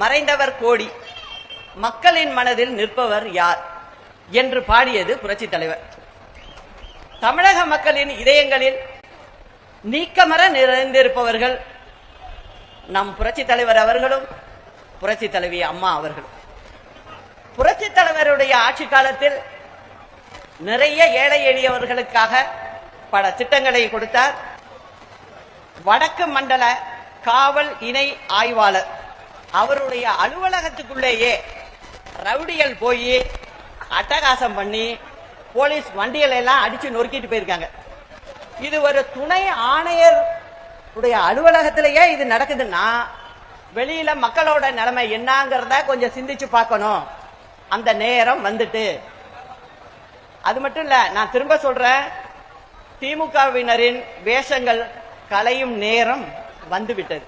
மறைந்தவர் கோடி, மக்களின் மனதில் நிற்பவர் யார் என்று பாடியது புரட்சி தலைவர். தமிழக மக்களின் இதயங்களில் நீக்கமர நிறைந்திருப்பவர்கள் நம் புரட்சி தலைவர் அவர்களும் புரட்சி தலைவி அம்மா அவர்களும். புரட்சி தலைவருடைய ஆட்சி காலத்தில் நிறைய ஏழை எளியவர்களுக்காக பல திட்டங்களை கொடுத்தார். வடக்கு மண்டல காவல் இணை ஆய்வாளர் அவருடைய அலுவலகத்துக்குள்ளேயே ரவுடிகள் போய் அட்டகாசம் பண்ணி போலீஸ் வண்டிகளை எல்லாம் அடிச்சு நொறுக்கிட்டு போயிருக்காங்க. இது ஒரு துணை ஆணையர் அலுவலகத்திலேயே இது நடக்குதுன்னா வெளியில மக்களோட நிலைமை என்னங்கிறத கொஞ்சம் சிந்திச்சு பார்க்கணும். அந்த நேரம் வந்துட்டு. அது மட்டும் இல்ல, நான் திரும்ப சொல்றேன், திமுகவினரின் வேஷங்கள் கலையும் நேரம் வந்துவிட்டது.